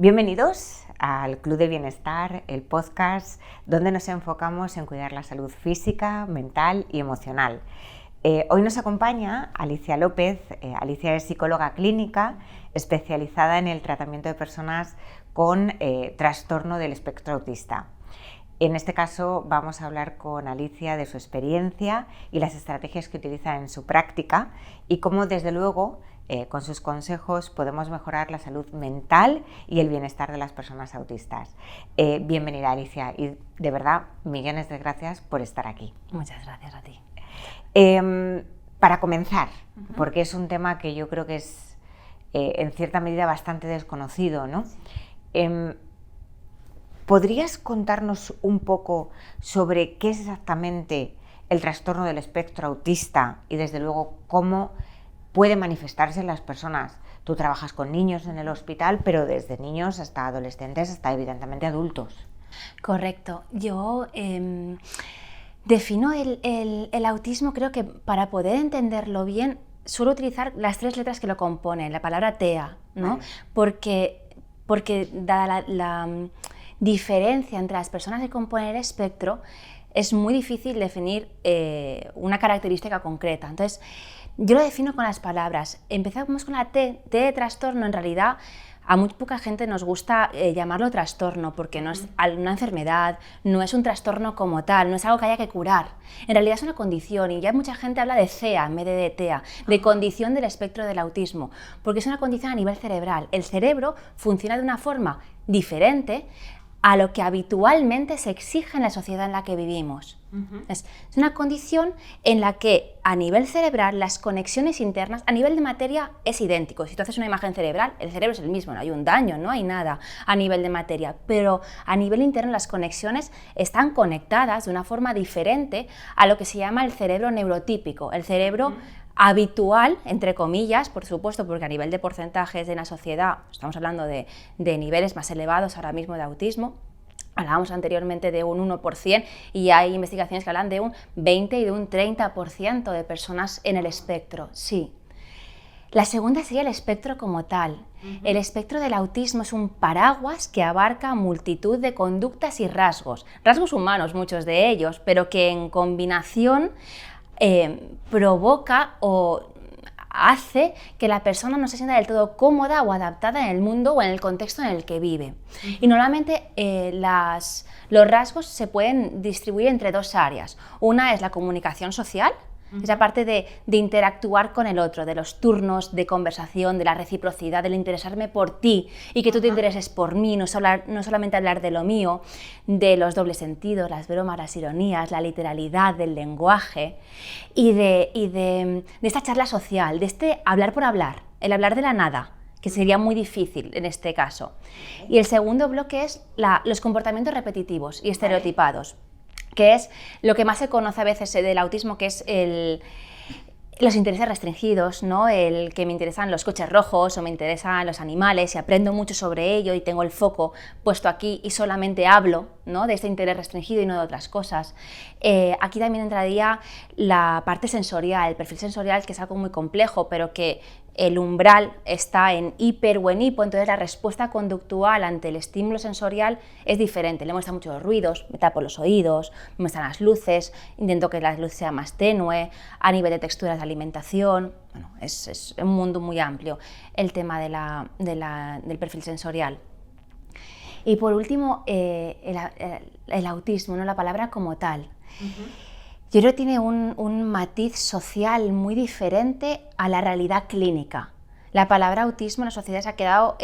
Bienvenidos al Club de Bienestar, el podcast donde nos enfocamos en cuidar la salud física, mental y emocional. Hoy nos acompaña Alicia López. Alicia es psicóloga clínica especializada en el tratamiento de personas con trastorno del espectro autista. En este caso vamos a hablar con Alicia de su experiencia y las estrategias que utiliza en su práctica y cómo desde luego con sus consejos podemos mejorar la salud mental y el bienestar de las personas autistas. Bienvenida Alicia y de verdad millones de gracias por estar aquí. Muchas gracias a ti. Para comenzar, porque es un tema que yo creo que es en cierta medida bastante desconocido, ¿no? ¿Podrías contarnos un poco sobre qué es exactamente el trastorno del espectro autista y desde luego cómo puede manifestarse en las personas? Tú trabajas con niños en el hospital, pero desde niños hasta adolescentes, hasta evidentemente adultos. Correcto. Yo defino el autismo, creo que para poder entenderlo bien, suelo utilizar las 3 letras que lo componen, la palabra TEA, ¿no? Porque dada la diferencia entre las personas que componen el espectro, es muy difícil definir una característica concreta. Entonces, yo lo defino con las palabras. Empezamos con la T de trastorno. En realidad, a muy poca gente nos gusta llamarlo trastorno porque no es una enfermedad, no es un trastorno como tal, no es algo que haya que curar. En realidad es una condición y ya mucha gente habla de CEA en vez de TEA, de condición del espectro del autismo, porque es una condición a nivel cerebral. El cerebro funciona de una forma diferente a lo que habitualmente se exige en la sociedad en la que vivimos. Es una condición en la que a nivel cerebral las conexiones internas, a nivel de materia es idéntico. Si tú haces una imagen cerebral, el cerebro es el mismo, no hay un daño, no hay nada a nivel de materia, pero a nivel interno las conexiones están conectadas de una forma diferente a lo que se llama el cerebro neurotípico, el cerebro habitual, entre comillas, por supuesto, porque a nivel de porcentajes de la sociedad estamos hablando de niveles más elevados ahora mismo de autismo. Hablábamos anteriormente de un 1% y hay investigaciones que hablan de un 20 y de un 30% de personas en el espectro, sí. La segunda sería el espectro como tal. El espectro del autismo es un paraguas que abarca multitud de conductas y rasgos humanos muchos de ellos, pero que en combinación provoca o hace que la persona no se sienta del todo cómoda o adaptada en el mundo o en el contexto en el que vive. Y normalmente los rasgos se pueden distribuir entre 2 áreas. Una es la comunicación social, esa parte de interactuar con el otro, de los turnos de conversación, de la reciprocidad, del interesarme por ti y que tú te intereses por mí, no solamente hablar de lo mío, de los dobles sentidos, las bromas, las ironías, la literalidad del lenguaje y de esta charla social, de este hablar por hablar, el hablar de la nada, que sería muy difícil en este caso. Y el segundo bloque es los comportamientos repetitivos y estereotipados, que es lo que más se conoce a veces del autismo, que es los intereses restringidos, ¿no? El que me interesan los coches rojos o me interesan los animales y aprendo mucho sobre ello y tengo el foco puesto aquí y solamente hablo, ¿no? De este interés restringido y no de otras cosas. Aquí también entraría la parte sensorial, el perfil sensorial, que es algo muy complejo, pero que el umbral está en hiper o en hipo, entonces la respuesta conductual ante el estímulo sensorial es diferente. Le molestan mucho los ruidos, me tapo los oídos, me molestan las luces, intento que la luz sea más tenue, a nivel de texturas de alimentación. Bueno, es un mundo muy amplio el tema del perfil sensorial. Y por último, el autismo, ¿no? La palabra como tal. Yo creo que tiene un matiz social muy diferente a la realidad clínica. La palabra autismo en la sociedad se ha quedado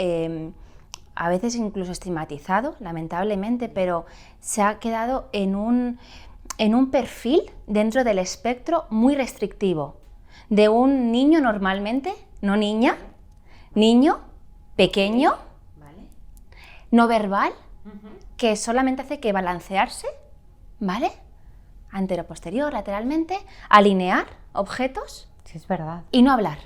a veces incluso estigmatizado, lamentablemente, pero se ha quedado en un perfil dentro del espectro muy restrictivo, de un niño normalmente, no niña, niño, pequeño, no verbal, que solamente hace que balancearse, ¿vale? Antero-posterior, lateralmente, alinear objetos. Sí, es verdad. Y no hablar.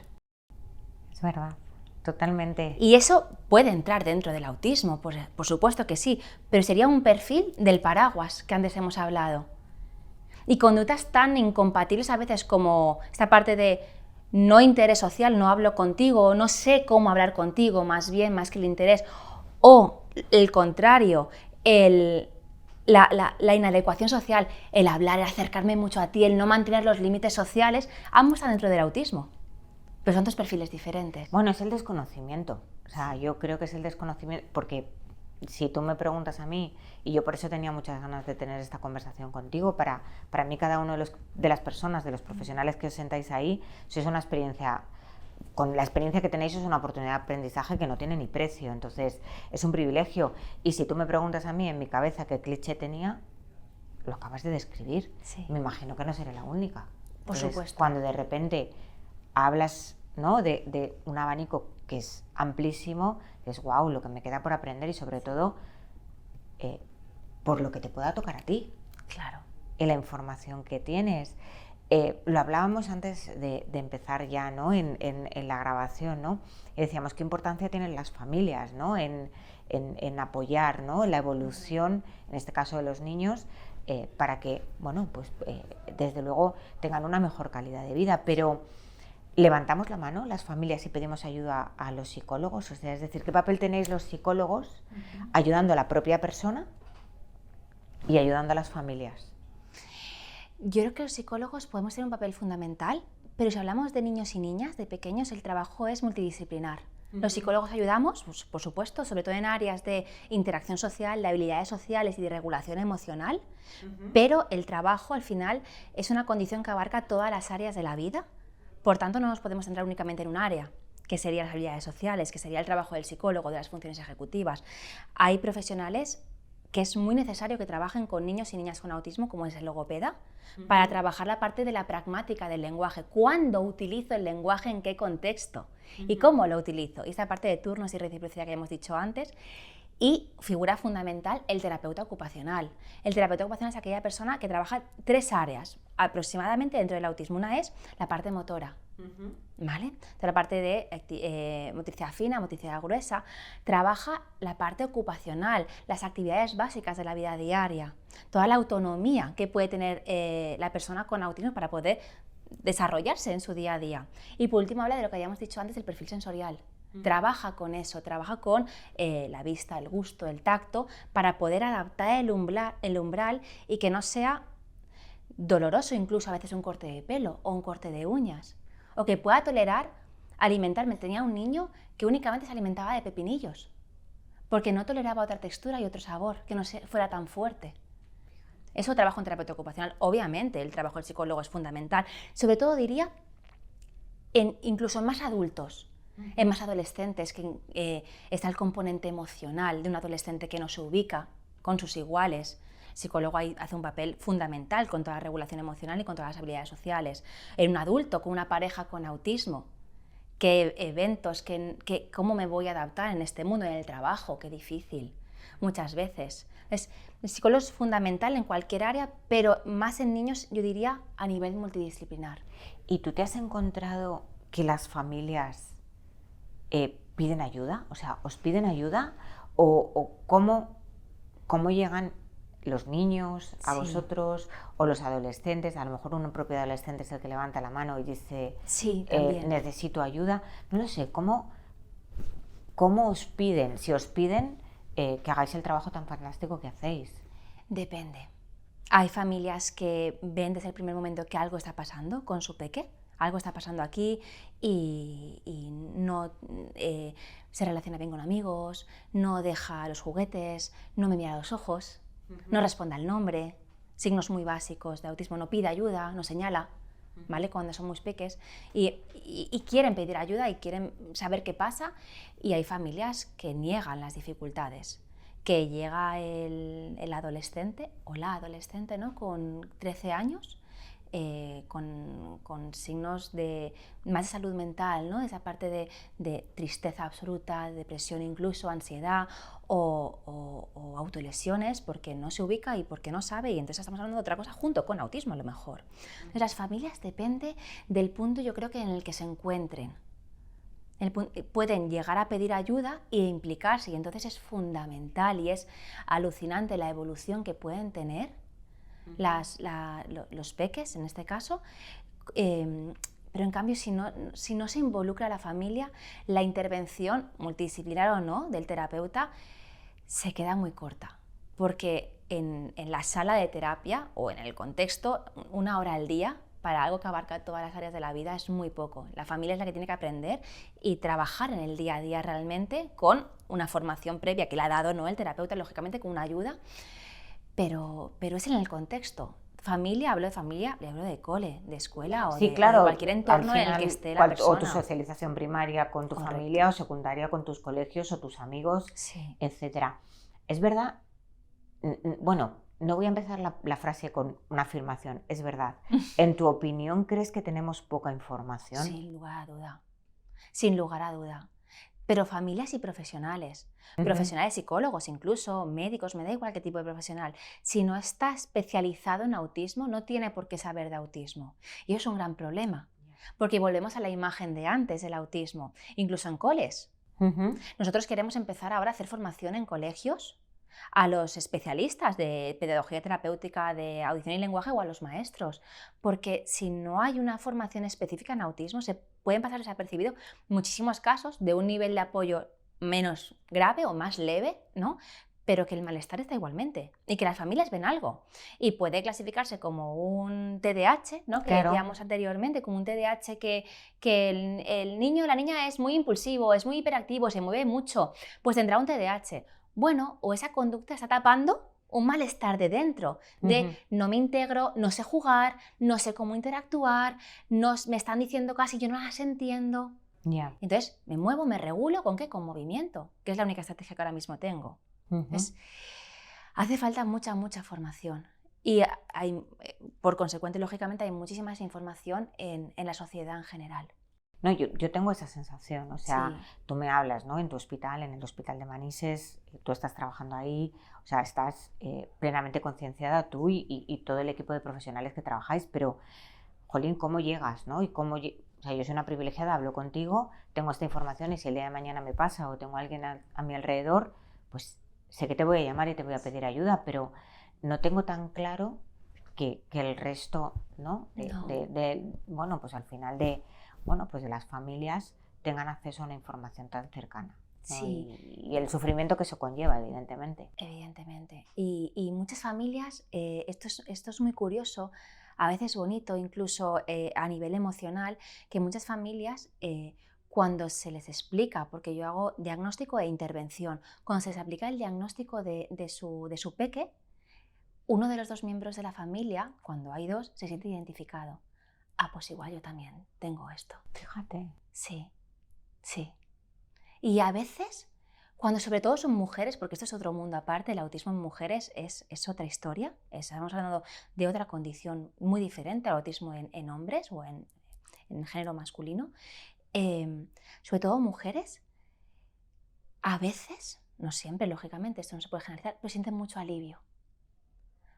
Es verdad, totalmente. Y eso puede entrar dentro del autismo, por supuesto que sí, pero sería un perfil del paraguas que antes hemos hablado. Y conductas tan incompatibles a veces como esta parte de no interés social, no hablo contigo, no sé cómo hablar contigo, más bien, más que el interés, o el contrario, la inadecuación social, el hablar, el acercarme mucho a ti, el no mantener los límites sociales, ambos están dentro del autismo, pero son dos perfiles diferentes. Bueno, es el desconocimiento, o sea, yo creo que es el desconocimiento, porque si tú me preguntas a mí, y yo por eso tenía muchas ganas de tener esta conversación contigo, para mí cada uno de las personas, de los profesionales que os sentáis ahí, sois una experiencia, con la experiencia que tenéis es una oportunidad de aprendizaje que no tiene ni precio, entonces es un privilegio. Y si tú me preguntas a mí en mi cabeza qué cliché tenía, lo acabas de describir. Sí. Me imagino que no seré la única. Por Entonces, supuesto. cuando de repente hablas, ¿no?, de un abanico que es amplísimo, es wow, lo que me queda por aprender y sobre todo por lo que te pueda tocar a ti. Claro. Y la información que tienes. Lo hablábamos antes de empezar ya, ¿no?, en la grabación, ¿no? Y decíamos qué importancia tienen las familias, ¿no?, en apoyar, ¿no?, la evolución, en este caso de los niños, para que, bueno, pues desde luego tengan una mejor calidad de vida. Pero levantamos la mano las familias y pedimos ayuda a los psicólogos, o sea, es decir, ¿qué papel tenéis los psicólogos ayudando a la propia persona y ayudando a las familias? Yo creo que los psicólogos podemos tener un papel fundamental, pero si hablamos de niños y niñas, de pequeños, el trabajo es multidisciplinar. Los psicólogos ayudamos, pues, por supuesto, sobre todo en áreas de interacción social, de habilidades sociales y de regulación emocional, pero el trabajo al final es una condición que abarca todas las áreas de la vida, por tanto no nos podemos centrar únicamente en un área, que serían las habilidades sociales, que sería el trabajo del psicólogo, de las funciones ejecutivas. Hay profesionales que es muy necesario que trabajen con niños y niñas con autismo, como es el logopeda, para trabajar la parte de la pragmática del lenguaje. ¿Cuándo utilizo el lenguaje? ¿En qué contexto? ¿Y cómo lo utilizo? Y esta parte de turnos y reciprocidad que hemos dicho antes. Y figura fundamental el terapeuta ocupacional. El terapeuta ocupacional es aquella persona que trabaja 3 áreas aproximadamente dentro del autismo. Una es la parte motora, ¿vale? Toda la parte de motricidad fina, motricidad gruesa. Trabaja la parte ocupacional, las actividades básicas de la vida diaria, toda la autonomía que puede tener la persona con autismo para poder desarrollarse en su día a día. Y por último habla de lo que habíamos dicho antes, del perfil sensorial. Trabaja con eso, trabaja con la vista, el gusto, el tacto, para poder adaptar el umbral y que no sea doloroso incluso a veces un corte de pelo o un corte de uñas, o que pueda tolerar alimentarme. Tenía un niño que únicamente se alimentaba de pepinillos, porque no toleraba otra textura y otro sabor, que no fuera tan fuerte. Eso trabajo en terapeuta ocupacional. Obviamente el trabajo del psicólogo es fundamental, sobre todo diría incluso en más adultos. En más adolescentes, que está el componente emocional de un adolescente que no se ubica con sus iguales. El psicólogo ahí hace un papel fundamental con toda la regulación emocional y con todas las habilidades sociales. En un adulto con una pareja con autismo, qué eventos, cómo me voy a adaptar en este mundo, en el trabajo, qué difícil, muchas veces. El psicólogo es fundamental en cualquier área, pero más en niños, yo diría, a nivel multidisciplinar. ¿Y tú te has encontrado que las familias piden ayuda? O sea, ¿os piden ayuda? ¿O cómo llegan los niños a vosotros o los adolescentes? A lo mejor un propio adolescente es el que levanta la mano y dice, necesito ayuda. No lo sé, ¿cómo os piden? Si os piden que hagáis el trabajo tan fantástico que hacéis. Depende. Hay familias que ven desde el primer momento que algo está pasando con su peque. Algo está pasando aquí y no se relaciona bien con amigos, no deja los juguetes, no me mira a los ojos, no responde al nombre, signos muy básicos de autismo, no pide ayuda, no señala, ¿vale? Cuando son muy peques y quieren pedir ayuda y quieren saber qué pasa, y hay familias que niegan las dificultades. Que llega el adolescente o la adolescente, ¿no?, con 13 años, con signos más de salud mental, ¿no?, esa parte de tristeza absoluta, depresión incluso, ansiedad o autolesiones porque no se ubica y porque no sabe, y entonces estamos hablando de otra cosa junto con autismo a lo mejor. Entonces, las familias depende del punto, yo creo, que en el que se encuentren. Pueden llegar a pedir ayuda e implicarse, y entonces es fundamental y es alucinante la evolución que pueden tener los peques, en este caso, Pero en cambio, si no se involucra a la familia, la intervención, multidisciplinar o no, del terapeuta, se queda muy corta. Porque en la sala de terapia o en el contexto, 1 hora al día para algo que abarca todas las áreas de la vida es muy poco. La familia es la que tiene que aprender y trabajar en el día a día realmente con una formación previa que le ha dado, ¿no?, el terapeuta, lógicamente con una ayuda, pero es en el contexto. Familia, hablo de familia, le hablo de cole, de escuela o Sí, de claro, cualquier entorno al en el final, que esté la persona. o tu socialización primaria con tu Correcto. familia, o secundaria con tus colegios o tus amigos, Sí. etcétera. Es verdad, bueno, no voy a empezar la frase con una afirmación, es verdad. ¿En tu opinión crees que tenemos poca información? Sin lugar a duda. Sin lugar a duda. Pero familias y profesionales, profesionales psicólogos incluso, médicos, me da igual qué tipo de profesional. Si no está especializado en autismo, no tiene por qué saber de autismo. Y eso es un gran problema, porque volvemos a la imagen de antes del autismo, incluso en coles. Nosotros queremos empezar ahora a hacer formación en colegios a los especialistas de pedagogía terapéutica, de audición y lenguaje o a los maestros, porque si no hay una formación específica en autismo se pueden pasar desapercibidos muchísimos casos de un nivel de apoyo menos grave o más leve, ¿no?, pero que el malestar está igualmente y que las familias ven algo y puede clasificarse como un TDAH, ¿no?, que Claro. decíamos anteriormente, como un TDAH que el niño o la niña es muy impulsivo, es muy hiperactivo, se mueve mucho, pues tendrá un TDAH. Bueno, o esa conducta está tapando un malestar de dentro, de no me integro, no sé jugar, no sé cómo interactuar, me están diciendo casi, yo no las entiendo. Yeah. Entonces, me muevo, me regulo, ¿con qué? Con movimiento, que es la única estrategia que ahora mismo tengo. Entonces, hace falta mucha formación. Y por consecuente, lógicamente, hay muchísima información en la sociedad en general. No, yo tengo esa sensación, o sea, Sí. tú me hablas, ¿no?, en tu hospital, en el hospital de Manises, tú estás trabajando ahí, o sea, estás plenamente concienciada tú y todo el equipo de profesionales que trabajáis, pero, jolín, ¿cómo llegas, no? Y o sea, yo soy una privilegiada, hablo contigo, tengo esta información y si el día de mañana me pasa o tengo a alguien a mi alrededor, pues sé que te voy a llamar y te voy a pedir ayuda, pero no tengo tan claro que el resto, ¿no?, bueno, pues al final pues de las familias tengan acceso a una información tan cercana, ¿no? Sí. Y el sufrimiento que eso conlleva, evidentemente. Evidentemente. Y muchas familias, esto es muy curioso, a veces bonito, incluso a nivel emocional, que muchas familias, cuando se les explica, porque yo hago diagnóstico e intervención, cuando se les aplica el diagnóstico de su peque, uno de los 2 miembros de la familia, cuando hay 2, se siente identificado. Ah, pues igual yo también tengo esto. Fíjate. Sí, sí. Y a veces, cuando sobre todo son mujeres, porque esto es otro mundo aparte, el autismo en mujeres es otra historia, estamos hablando de otra condición muy diferente al autismo en hombres o en género masculino, sobre todo mujeres, a veces, no siempre, lógicamente, esto no se puede generalizar, pero sienten mucho alivio.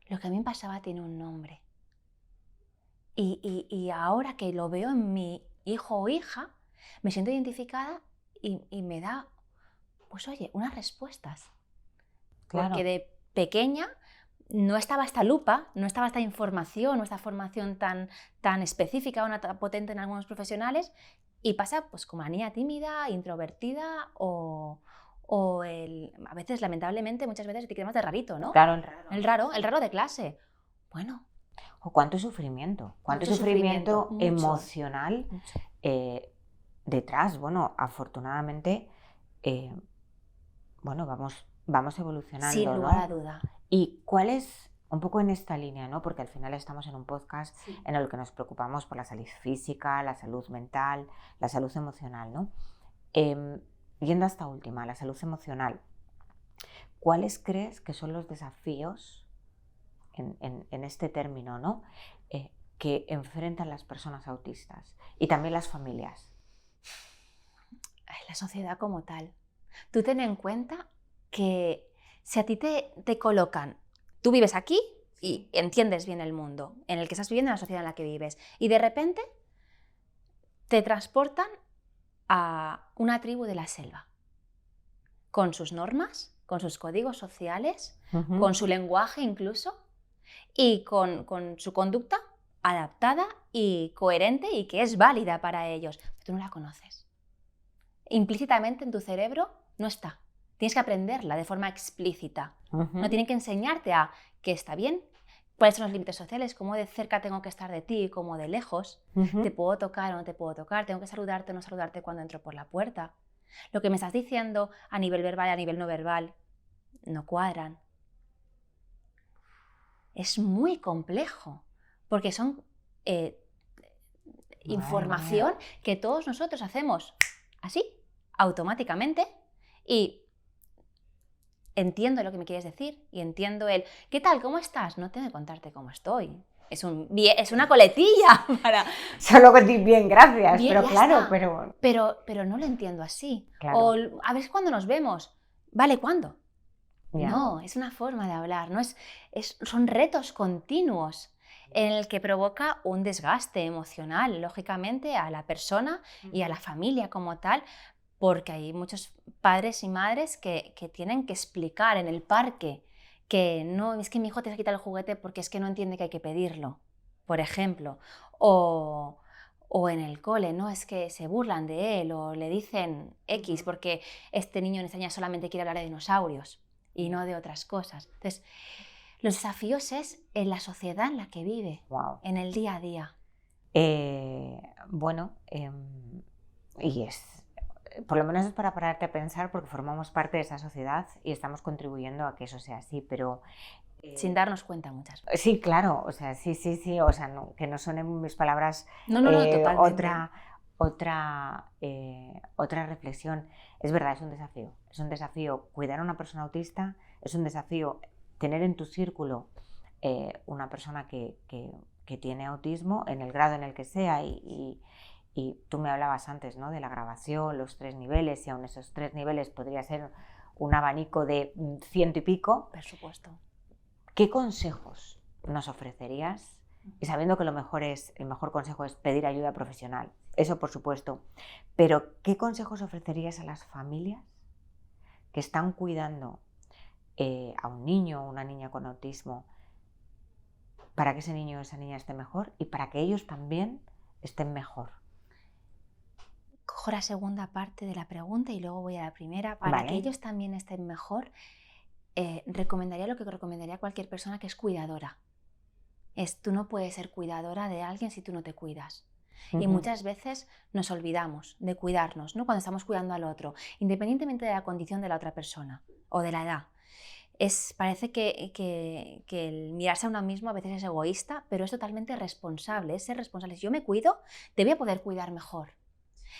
Lo que a mí me pasaba tiene un nombre. Y ahora que lo veo en mi hijo o hija, me siento identificada y me da, pues oye, unas respuestas. Claro. Porque de pequeña no estaba esta lupa, no estaba esta información, no esta formación tan específica o tan potente en algunos profesionales, y pasa pues como una niña tímida, introvertida a veces, lamentablemente, muchas veces etiquetamos de rarito, ¿no? Claro, el raro. El raro de clase. Bueno. O cuánto sufrimiento Mucho sufrimiento, mucho. Emocional detrás. Bueno, afortunadamente, bueno, vamos evolucionando, Sin lugar ¿no? a duda. ¿Y cuál es, un poco en esta línea, ¿no?, porque al final estamos en un podcast Sí. en el que nos preocupamos por la salud física, la salud mental, la salud emocional, ¿no? Yendo a esta última, la salud emocional, ¿cuáles crees que son los desafíos en este término, ¿no?, que enfrentan las personas autistas y también las familias? La sociedad como tal. Tú ten en cuenta que si a ti te colocan, tú vives aquí y entiendes bien el mundo en el que estás viviendo, en la sociedad en la que vives, y de repente te transportan a una tribu de la selva, con sus normas, con sus códigos sociales, con su lenguaje incluso, y con su conducta adaptada y coherente y que es válida para ellos. Pero tú no la conoces. Implícitamente en tu cerebro no está. Tienes que aprenderla de forma explícita. No tienen que enseñarte a qué está bien, cuáles son los límites sociales, cómo de cerca tengo que estar de ti, cómo de lejos, te puedo tocar o no te puedo tocar, tengo que saludarte o no saludarte cuando entro por la puerta. Lo que me estás diciendo a nivel verbal y a nivel no verbal no cuadran. Es muy complejo, porque son información que todos nosotros hacemos así, automáticamente, y entiendo lo que me quieres decir y entiendo el ¿qué tal? ¿Cómo estás? No tengo que contarte cómo estoy. Es una coletilla para... Solo con decir bien, gracias, Bien, pero claro, está. Pero no lo entiendo así. Claro. O a ver cuándo nos vemos. Vale, ¿cuándo? Ya. No, es una forma de hablar, ¿no? Son retos continuos en el que provoca un desgaste emocional, lógicamente, a la persona y a la familia como tal, porque hay muchos padres y madres que tienen que explicar en el parque que no, es que mi hijo te ha quitado el juguete porque es que no entiende que hay que pedirlo, por ejemplo, o en el cole, ¿no? Es que se burlan de él o le dicen X porque este niño en esta niña solamente quiere hablar de dinosaurios y no de otras cosas. Entonces, los desafíos es en la sociedad en la que vive, en el día a día. Y por lo menos es para pararte a pensar porque formamos parte de esa sociedad y estamos contribuyendo a que eso sea así, pero... sin darnos cuenta muchas veces. Sí, claro, o sea, sí, o sea, que no son en mis palabras totalmente. otra reflexión. Es verdad, es un desafío cuidar a una persona autista, es un desafío tener en tu círculo una persona que tiene autismo en el grado en el que sea y tú me hablabas antes, ¿no? De la grabación, los 3 niveles y aún esos 3 niveles podría ser un abanico de 100 y pico. Por supuesto. ¿Qué consejos nos ofrecerías? Y sabiendo que el mejor consejo es pedir ayuda profesional, eso por supuesto, pero ¿qué consejos ofrecerías a las familias que están cuidando a un niño o una niña con autismo para que ese niño o esa niña esté mejor y para que ellos también estén mejor? Cojo la segunda parte de la pregunta y luego voy a la primera. Para que ellos también estén mejor, recomendaría lo que recomendaría a cualquier persona, que es cuidadora. Tú no puedes ser cuidadora de alguien si tú no te cuidas. Y muchas veces nos olvidamos de cuidarnos, ¿no? Cuando estamos cuidando al otro, independientemente de la condición de la otra persona o de la edad. Parece que el mirarse a uno mismo a veces es egoísta, pero es totalmente responsable, es ser responsable. Si yo me cuido, te voy a poder cuidar mejor.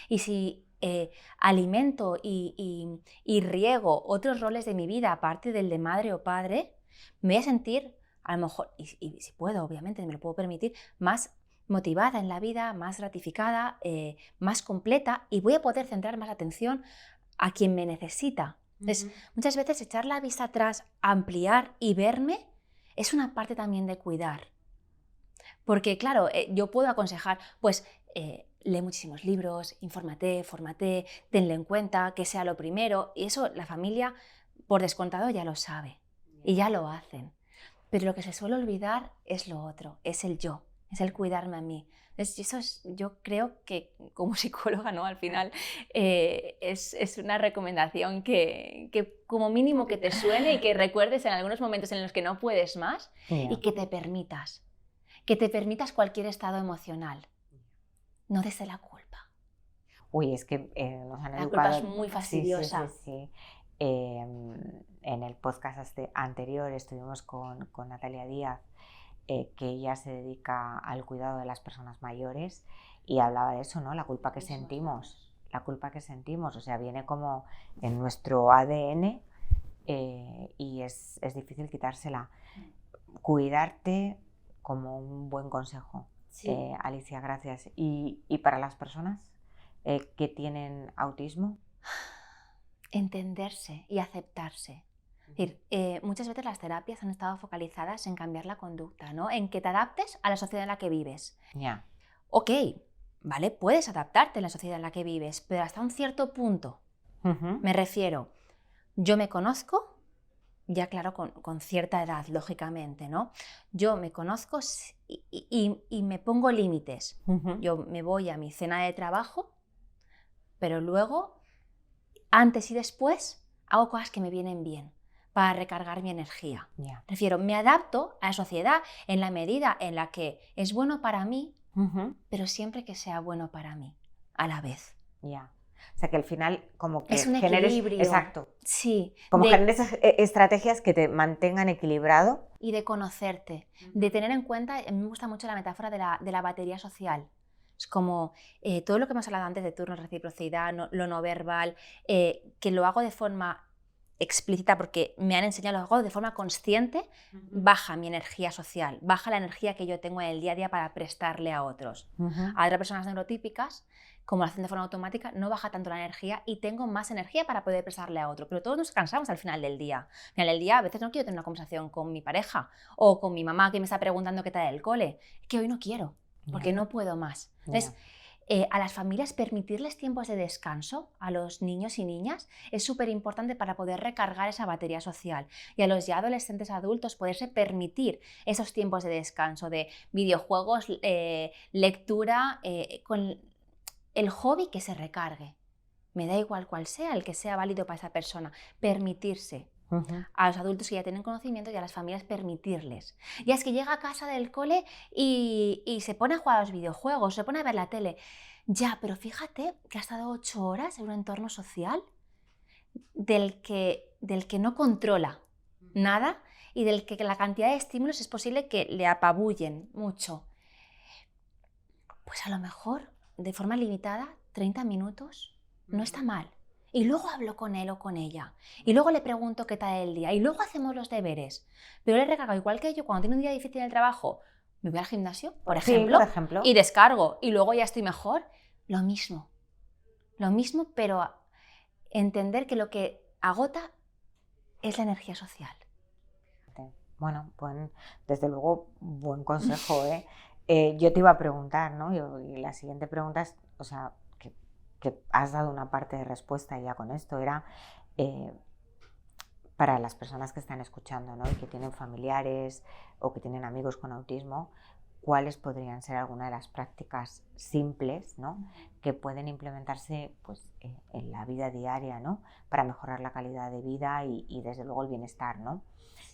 Y si alimento y riego otros roles de mi vida aparte del de madre o padre, me voy a sentir, a lo mejor, y si puedo, obviamente, me lo puedo permitir, más motivada en la vida, más gratificada, más completa, y voy a poder centrar más atención a quien me necesita. Entonces, muchas veces echar la vista atrás, ampliar y verme es una parte también de cuidar. Porque, claro, yo puedo aconsejar, pues, lee muchísimos libros, fórmate, tenlo en cuenta, que sea lo primero, y eso la familia, por descontado, ya lo sabe y ya lo hacen. Pero lo que se suele olvidar es lo otro, es el yo, es el cuidarme a mí. Entonces, yo creo que como psicóloga, ¿no? Al final es una recomendación que como mínimo que te suene y que recuerdes en algunos momentos en los que no puedes más y que te permitas cualquier estado emocional. No desde la culpa. Uy, es que nos han educado... La culpa es muy fastidiosa. Sí. En el podcast anterior estuvimos con Natalia Díaz, que ella se dedica al cuidado de las personas mayores y hablaba de eso, ¿no? La culpa que sentimos, o sea, viene como en nuestro ADN y es difícil quitársela. Cuidarte como un buen consejo. Sí. Alicia, gracias. ¿Y para las personas que tienen autismo? Entenderse y aceptarse. Es decir, muchas veces las terapias han estado focalizadas en cambiar la conducta, ¿no? En que te adaptes a la sociedad en la que vives. Yeah. Ok, vale, puedes adaptarte a la sociedad en la que vives, pero hasta un cierto punto. Me refiero, yo me conozco, ya claro, con cierta edad, lógicamente, ¿no? Yo me conozco y me pongo límites. Yo me voy a mi cena de trabajo, pero luego, antes y después, hago cosas que me vienen bien para recargar mi energía. Refiero, me adapto a la sociedad en la medida en la que es bueno para mí, pero siempre que sea bueno para mí, a la vez. O sea, que al final como que es un generes, equilibrio. exacto, Sí. como generes estrategias que te mantengan equilibrado. Y de conocerte, de tener en cuenta, a mí me gusta mucho la metáfora de la batería social. Es como todo lo que hemos hablado antes de turnos, reciprocidad, lo no verbal, que lo hago de forma explícita porque me han enseñado, lo hago de forma consciente, baja mi energía social, baja la energía que yo tengo en el día a día para prestarle a otros. A otras personas neurotípicas, como lo hacen de forma automática, no baja tanto la energía y tengo más energía para poder prestarle a otro. Pero todos nos cansamos al final del día. Al final del día a veces no quiero tener una conversación con mi pareja o con mi mamá que me está preguntando qué tal el cole. Es que hoy no quiero, porque no puedo más. Entonces, a las familias permitirles tiempos de descanso a los niños y niñas es súper importante para poder recargar esa batería social, y a los ya adolescentes adultos poderse permitir esos tiempos de descanso, de videojuegos, lectura, con el hobby que se recargue. Me da igual cuál sea, el que sea válido para esa persona, permitirse. A los adultos que ya tienen conocimiento y a las familias permitirles. Ya es que llega a casa del cole y se pone a jugar a los videojuegos, se pone a ver la tele. Ya, pero fíjate que ha estado 8 horas en un entorno social del que no controla nada y del que la cantidad de estímulos es posible que le apabullen mucho. Pues a lo mejor, de forma limitada, 30 minutos no está mal. Y luego hablo con él o con ella. Y luego le pregunto qué tal el día. Y luego hacemos los deberes. Pero le recargo, igual que yo, cuando tengo un día difícil en el trabajo, me voy al gimnasio, por ejemplo, y descargo. Y luego ya estoy mejor. Lo mismo. Lo mismo, pero entender que lo que agota es la energía social. Bueno, desde luego, buen consejo, yo te iba a preguntar, ¿no? Y la siguiente pregunta es, o sea, que has dado una parte de respuesta ya con esto, era para las personas que están escuchando, ¿no? Y que tienen familiares o que tienen amigos con autismo, ¿cuáles podrían ser algunas de las prácticas simples, ¿no? Que pueden implementarse pues, en la vida diaria, ¿no? Para mejorar la calidad de vida y desde luego el bienestar, ¿no?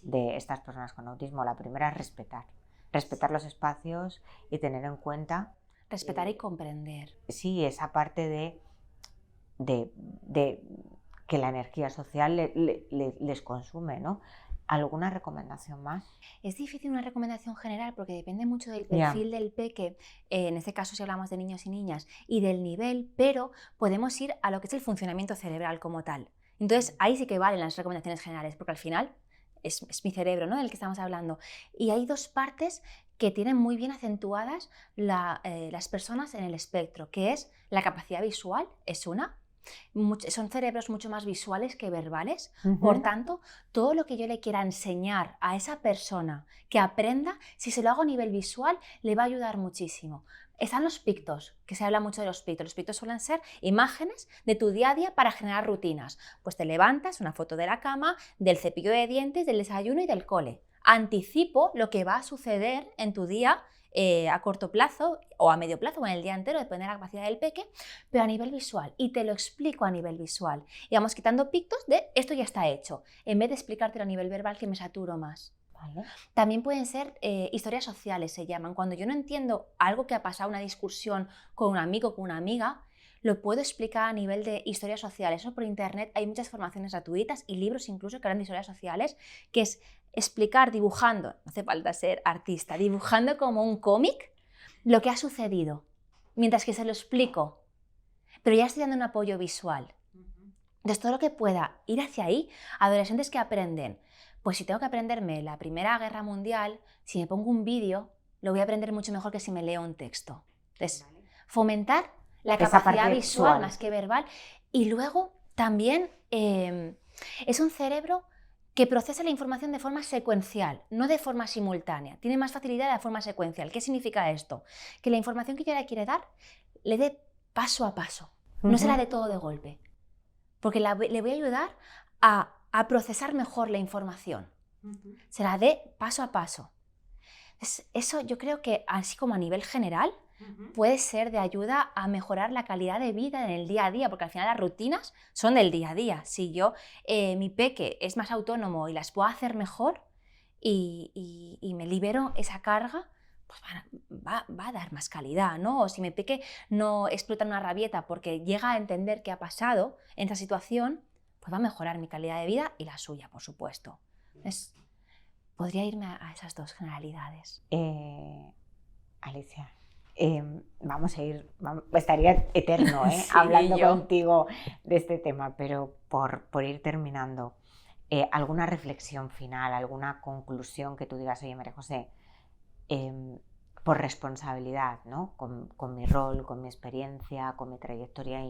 De estas personas con autismo? La primera es respetar los espacios y tener en cuenta... Respetar y comprender. Sí, esa parte de que la energía social les consume, ¿no? ¿Alguna recomendación más? Es difícil una recomendación general porque depende mucho del perfil del peque, en este caso si hablamos de niños y niñas, y del nivel, pero podemos ir a lo que es el funcionamiento cerebral como tal. Entonces ahí sí que valen las recomendaciones generales, porque al final es mi cerebro, ¿no?, del que estamos hablando. Y hay dos partes que tienen muy bien acentuadas las personas en el espectro, que es la capacidad visual, es una. Son cerebros mucho más visuales que verbales. Por tanto, todo lo que yo le quiera enseñar a esa persona que aprenda, si se lo hago a nivel visual, le va a ayudar muchísimo. Están los pictos, que se habla mucho de los pictos. Los pictos suelen ser imágenes de tu día a día para generar rutinas. Pues te levantas, una foto de la cama, del cepillo de dientes, del desayuno y del cole. Anticipo lo que va a suceder en tu día a corto plazo o a medio plazo o en el día entero, depende de la capacidad del peque, pero a nivel visual, y te lo explico a nivel visual. Y vamos quitando pictos de esto ya está hecho, en vez de explicártelo a nivel verbal que me saturo más. Vale. También pueden ser historias sociales, se llaman. Cuando yo no entiendo algo que ha pasado, una discusión con un amigo o con una amiga, lo puedo explicar a nivel de historias sociales. Eso por internet hay muchas formaciones gratuitas y libros incluso que hablan de historias sociales, que es explicar dibujando, no hace falta ser artista, dibujando como un cómic lo que ha sucedido, mientras que se lo explico, pero ya estoy dando un apoyo visual. Entonces todo lo que pueda ir hacia ahí, adolescentes que aprenden, pues si tengo que aprenderme la Primera Guerra Mundial, si me pongo un vídeo, lo voy a aprender mucho mejor que si me leo un texto. Entonces, fomentar la capacidad visual más que verbal, y luego también es un cerebro que procesa la información de forma secuencial, no de forma simultánea. Tiene más facilidad de forma secuencial. ¿Qué significa esto? Que la información que yo le quiere dar, le dé paso a paso. No se la dé todo de golpe. Porque le voy a ayudar a a procesar mejor la información. Se la dé paso a paso. Eso yo creo que, así como a nivel general, puede ser de ayuda a mejorar la calidad de vida en el día a día, porque al final las rutinas son del día a día. Si yo, mi peque es más autónomo y las puedo hacer mejor y me libero esa carga, pues va a dar más calidad, ¿no? O si mi peque no explota una rabieta porque llega a entender qué ha pasado en esa situación, pues va a mejorar mi calidad de vida y la suya, por supuesto. Podría irme a esas dos generalidades. Alicia, vamos a ir, estaría eterno sí, hablando contigo de este tema, pero por ir terminando, ¿alguna reflexión final, alguna conclusión que tú digas, oye, María José, por responsabilidad, ¿no? Con mi rol, con mi experiencia, con mi trayectoria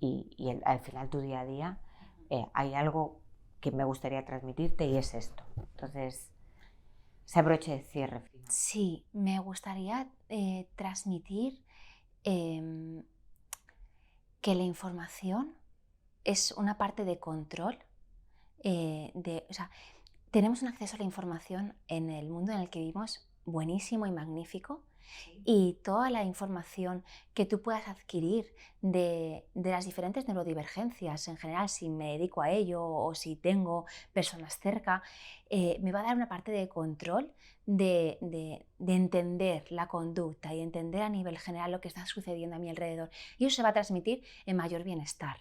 y al final tu día a día, hay algo que me gustaría transmitirte y es esto? Entonces, ese broche de cierre final. Sí, me gustaría transmitir que la información es una parte de control. O sea, tenemos un acceso a la información en el mundo en el que vivimos buenísimo y magnífico, y toda la información que tú puedas adquirir de las diferentes neurodivergencias en general, si me dedico a ello o si tengo personas cerca, me va a dar una parte de control de entender la conducta y entender a nivel general lo que está sucediendo a mi alrededor, y eso se va a transmitir en mayor bienestar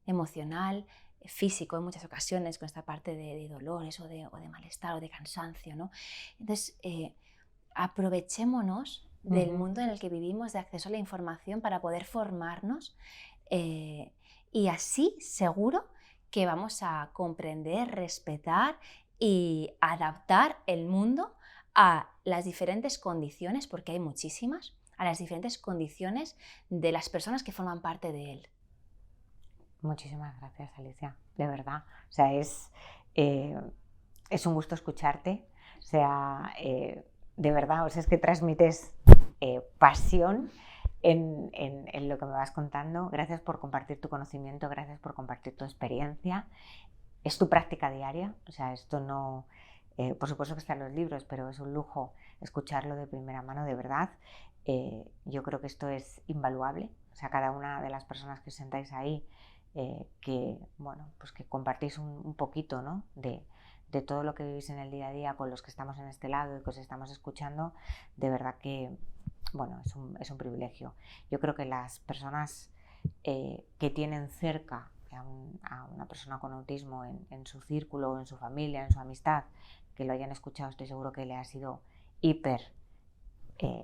emocional, físico en muchas ocasiones, con esta parte de dolores o de malestar o de cansancio, ¿no? Entonces, aprovechémonos del mundo en el que vivimos, de acceso a la información para poder formarnos, y así seguro que vamos a comprender, respetar y adaptar el mundo a las diferentes condiciones, porque hay muchísimas, a las diferentes condiciones de las personas que forman parte de él. Muchísimas gracias, Alicia, de verdad. O sea, es un gusto escucharte. O sea, de verdad, o sea, es que transmites pasión en lo que me vas contando. Gracias por compartir tu conocimiento, gracias por compartir tu experiencia. Es tu práctica diaria, o sea, esto no... por supuesto que están los libros, pero es un lujo escucharlo de primera mano, de verdad. Yo creo que esto es invaluable. O sea, cada una de las personas que os sentáis ahí, que, bueno, pues que compartís un poquito, ¿no? de todo lo que vivís en el día a día con los que estamos en este lado y que os estamos escuchando, de verdad que, bueno, es un privilegio. Yo creo que las personas que tienen cerca a una persona con autismo en su círculo, en su familia, en su amistad, que lo hayan escuchado, estoy seguro que le ha sido hiper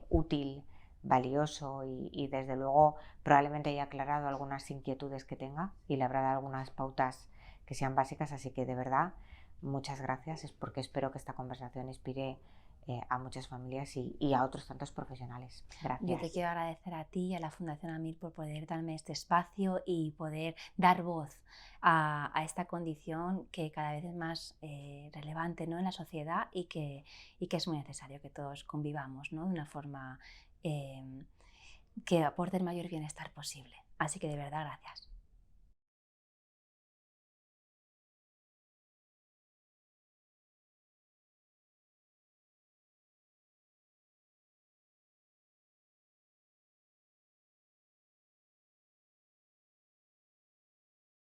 útil, valioso y desde luego probablemente haya aclarado algunas inquietudes que tenga y le habrá dado algunas pautas que sean básicas, así que de verdad muchas gracias, es porque espero que esta conversación inspire a muchas familias y a otros tantos profesionales. Gracias. Yo te quiero agradecer a ti y a la Fundación AMIR por poder darme este espacio y poder dar voz a esta condición que cada vez es más relevante, ¿no?, en la sociedad y que es muy necesario que todos convivamos, ¿no?, de una forma que aporte el mayor bienestar posible. Así que de verdad, gracias.